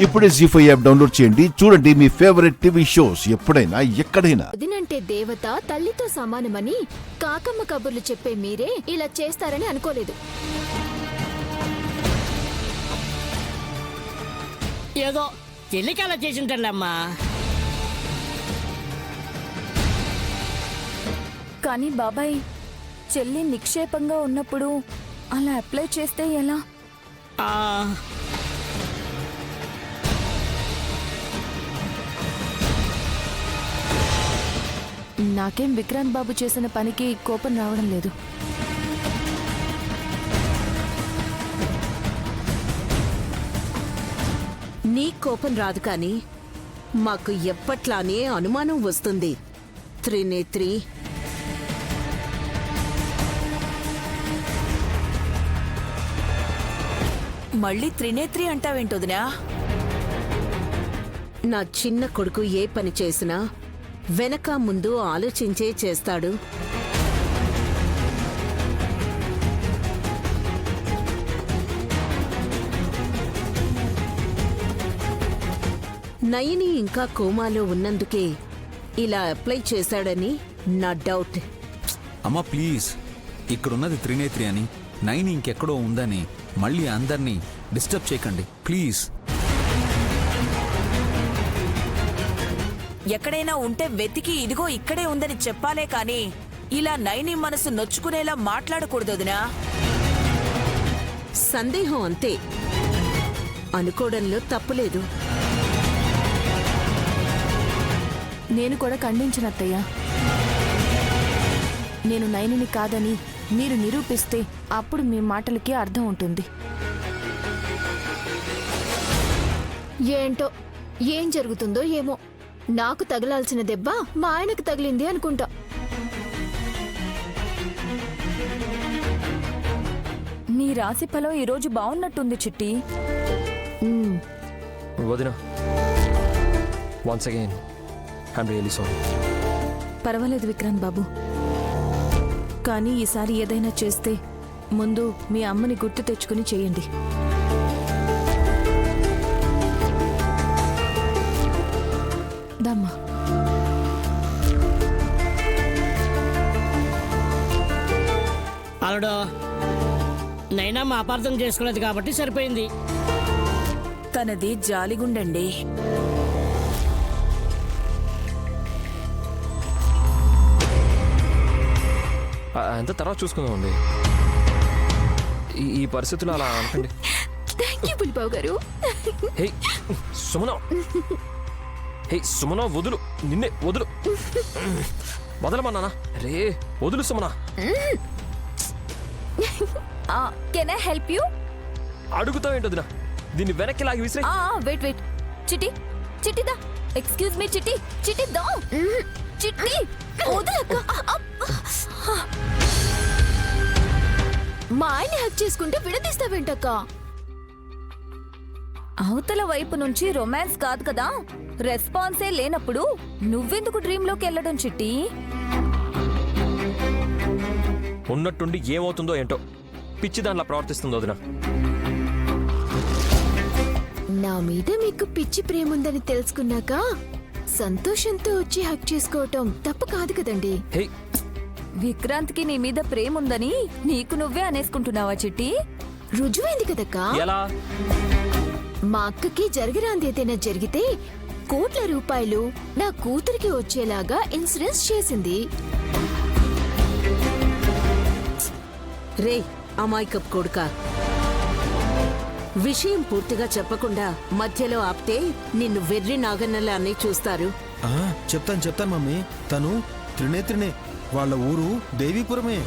ఇప్పుడే జీ5 app download చేయండి. చూడండి మీ ఫేవరెట్ టీవీ షోస్ ఎప్పుడైనా ఎక్కడైనా. వదినంటే దేవత తల్లితో సమానమని కాకమ్మ కబుర్లు చెప్పే మీరే ఇలా చేస్తారని అనుకోలేదు. ఏదో చెల్లికలా చేసింటాడమ్మా. కానీ బాబాయ్, చెల్లి నిక్షేపంగా ఉన్నప్పుడు అలా అప్లై చేస్తే ఎలా? నాకేం విక్రాంత్ బాబు చేసిన పనికి కోపం రావడం లేదు. నీ కోపం రాదు కానీ మాకు ఎప్పట్లానే అనుమానం వస్తుంది. త్రినేత్రి, మళ్ళీ త్రినేత్రి అంటావేంటొదినా? నా చిన్న కొడుకు ఏ పని చేసినా వెనక ముందు ఆలోచించే చేస్తాడు. నయని ఇంకా కోమాలో ఉన్నందుకే ఇలా అప్లై చేశాడని నా డౌట్. అమ్మా ప్లీజ్, ఇక్కడున్నది త్రినేత్రి అని, నైని ఇంకెక్కడో ఉందని మళ్ళీ అందర్నీ డిస్టర్బ్ చేయకండి ప్లీజ్. ఎక్కడైనా ఉంటే వెతికి ఇదిగో ఇక్కడే ఉందని చెప్పాలే కాని ఇలా నైని మనసు నొచ్చుకునేలా మాట్లాడకూడదు వదినా. సందేహం అంతే, అనుకోవడంలో తప్పులేదు. నేను కూడా ఖండించనత్తయ్య. నేను నయనిని కాదని మీరు నిరూపిస్తే అప్పుడు మీ మాటలకి అర్థం ఉంటుంది. ఏంటో ఏం జరుగుతుందో ఏమో. నాకు తగలాల్సిన దెబ్బ మా ఆయనకు తగిలింది అనుకుంటా. నీ రాశి ఫలం ఈరోజు బాగున్నట్టుంది చిట్టి. వదినా, once again I'm really sorry. పర్వాలేదు విక్రాంత్ బాబు, కానీ ఈసారి ఏదైనా చేస్తే ముందు మీ అమ్మని గుర్తు తెచ్చుకుని చేయండి. దమ్మా. అల్లుడు, నైనా మా అపార్థం చేసుకోలేదు కాబట్టి సరిపోయింది. తనది జాలిగుండండి. అంత తర్వాత చూసుకుందామండి. ఈ పరిస్థితులు అలా అనకండి. థ్యాంక్ యూ పులిబాబు గారు. హే సుమన, హే సుమన వదులు, నిన్నే వదులు. వదలమన్నానా? రే వదులు Sumana. Can I help you? అడుగుతావేంటొదినా? దీన్ని వెనక్కి లాగి విసిరే. వెయిట్ వెయిట్, చిట్టి చిట్టి దా. ఎక్స్క్యూజ్ మీ చిట్టి, చిట్టి దా. చిట్టి వదలక్క. మా ఆయన్ని హక్ చేసుకుంటే విడదీస్తావేంటక్క? అవతల వైపు నుంచి రొమాన్స్ కాదు కదా, రెస్పాన్సే లేనప్పుడు నువ్వెందుకు డ్రీమ్ లోకి వెళ్ళడం చిట్టి? ఉన్నట్టుండి ఏమవుతుందో ఏంటో పిచ్చి దానిలా ప్రవర్తిస్తుందో వదినా. నా మీద మీకు పిచ్చి ప్రేముందని తెలుసుకున్నాక సంతోషంతో వచ్చి హక్ చేసుకోవటం తప్పు కాదు కదండి. హే, విక్రాంత్కి నీ మీద ప్రేమ ఉందని నీకు నువ్వే అనేసుకుంటున్నావా చిట్టి? రుజువైంది కదక్కా. ఎలా? మా అక్కకి జరగరాంది ఏదైనా జరిగితే కోట్ల రూపాయలు నా కూతురికి వచ్చేలాగా ఇన్సూరెన్స్ చేసింది. రే అమాయకప్ కొడుకా, విషయం పూర్తిగా చెప్పకుండా మధ్యలో ఆపితే నిన్ను వెర్రి నాగన్నలానే చూస్తారు. చెప్తాను మమ్మీ. తను త్రినేత్రినే, వాళ్ళ ఊరు దేవీపురమే.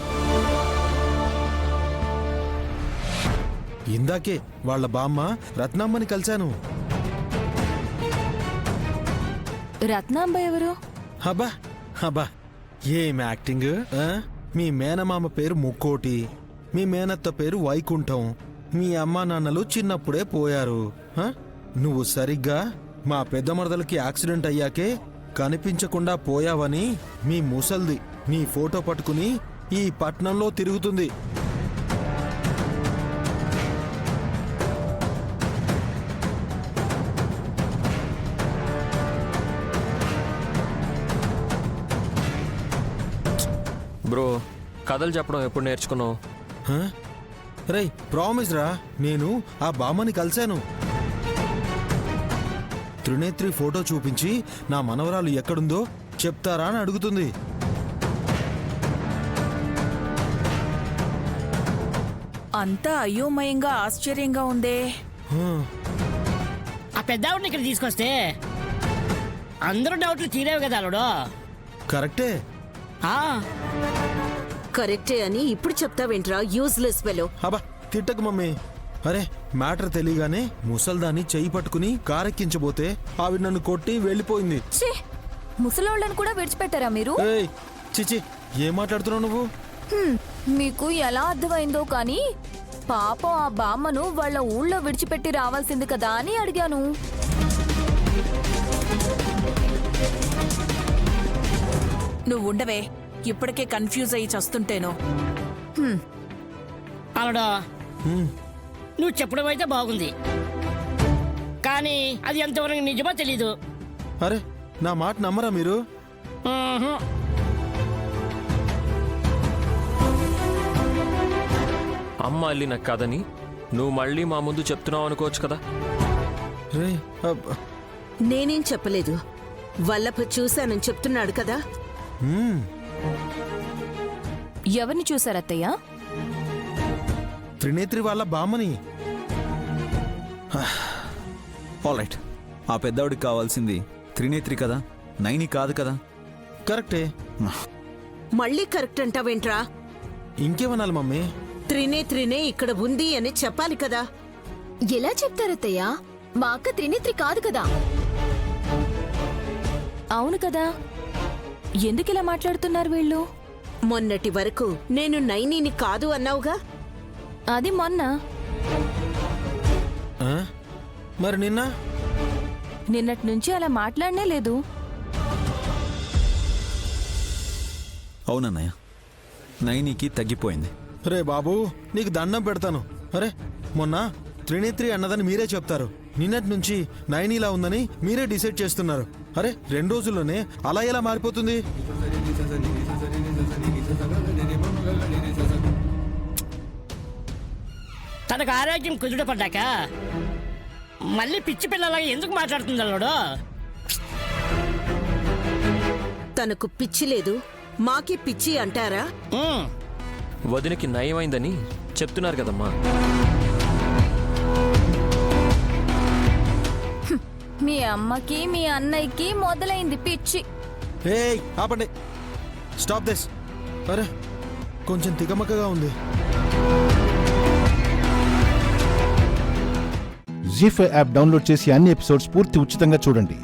ఇందాకే వాళ్ళ బామ్మ రత్నామ్మని కలిశాను. రత్నాంబ ఎవరు? హబా హబా, ఏం యాక్టింగ్! మీ మేనమామ పేరు ముక్కోటి, మీ మేనత్త పేరు వైకుంఠం. మీ అమ్మా నాన్నలు చిన్నప్పుడే పోయారు. నువ్వు సరిగ్గా మా పెద్ద మరదలకి యాక్సిడెంట్ అయ్యాకే కనిపించకుండా పోయావని మీ ముసల్ది నీ ఫోటో పట్టుకుని ఈ పట్నంలో తిరుగుతుంది. బ్రో కథలు చెప్పడం ఎప్పుడు నేర్చుకున్నావు? రేయ్ ప్రామిస్ రా, నేను ఆ బామ్మని కలిశాను. త్రినేత్రి ఫోటో చూపించి నా మనవరాలు ఎక్కడుందో చెప్తారా అని అడుగుతుంది. అంతా అయోమయంగా ఆశ్చర్యంగా ఉందే. హా, ఆ పెద్దావిడిని ఇక్కడ తీసుకొస్తే అందరూ డౌట్లు తీరేవి కదా అల్లుడు. కరెక్టే. ఆ, కరెక్టే అని ఇప్పుడు చెప్తావేంట్రా యూజ్లెస్ ఫెలో. అబ్బా తిట్టకు మమ్మీ. అరే మ్యాటర్ తెలియగానే ముసల్దాన్ని చెయ్యి పట్టుకుని కారెక్కించబోతే ఆవిడ నన్ను కొట్టి వెళ్ళిపోయింది. ముసలోళ్ళని కూడా విడిచిపెట్టారా మీరు? ఏయ్ చిచి, ఏం మాట్లాడుతున్నావు నువ్వు? మీకు ఎలా అర్థమైందో కానీ పాపం ఆ బామ్మను వాళ్ళ ఊళ్ళో విడిచిపెట్టి రావాల్సింది కదా అని అడిగాను. నువ్వు ఉండవే, ఇప్పటికే కన్ఫ్యూజ్ అయ్యి చస్తుంటేను. అల్లుడు హ్మ్, నువ్వు చెప్పడం అయితే బాగుంది, కానీ అది ఎంతవరకు నిజమో తెలీదు. అరే నా మాట నమ్మరా మీరు? ఊహు. అమ్మ అల్లి నాకు కాదని నువ్వు మళ్ళీ మా ముందు చెప్తున్నావు అనుకోవచ్చు కదా. రే నేనేం చెప్పలేదు. వల్లభ చూశానని చెప్తున్నాడు కదా. ఎవరిని చూసారత్తయ్య? త్రినేత్రి వాళ్ళ బామ్మని. ఆల్రైట్, ఆ పెద్దవాడికి కావాల్సింది త్రినేత్రి కదా, నైని కాదు కదా. కరెక్టే. మళ్ళీ కరెక్ట్ అంటావేంట్రా? ఇంకేమనాలి మమ్మీ? త్రినేత్రినే ఇక్కడ ఉంది అని చెప్పాలి కదా. ఎలా చెప్తారత్తయ్య? మా అక్క త్రినేత్రి కాదు కదా. అవును కదా, ఎందుకిలా మాట్లాడుతున్నారు వీళ్ళు? మొన్నటి వరకు నేను నైనీని కాదు అన్నావుగా. అది మొన్న. ఆ? మరి నిన్న? నిన్నటి నుంచి అలా మాట్లాడనే లేదు. అవునన్నయ్య, నైనికి తగ్గిపోయింది. రే బాబు నీకు దండం పెడతాను. అరే మొన్న త్రినేత్రి అన్నదని మీరే చెప్తారు, నిన్నటి నుంచి నైనీలా ఉందని మీరే డిసైడ్ చేస్తున్నారు. అరే 2 రోజుల్లోనే అలా ఎలా మారిపోతుంది? తనకు ఆరోగ్యం కుదుట పడ్డాక మళ్ళీ పిచ్చి పిల్లలాగా ఎందుకు మాట్లాడుతుంది అల్లుడు? తనకు పిచ్చి లేదు, మాకే పిచ్చి అంటారా? ఉమ్. వదినకి నయమైందని చెప్తున్నారు కదమ్మా. మీ అమ్మకి మీ అన్నయ్యకి మొదలైంది పిచ్చి. ఏయ్ ఆపండి, స్టాప్ దిస్. అరే కొంచెం తికమకగా ఉంది. జీ5 యాప్ డౌన్లోడ్ చేసి అన్ని ఎపిసోడ్స్ పూర్తి ఉచితంగా చూడండి.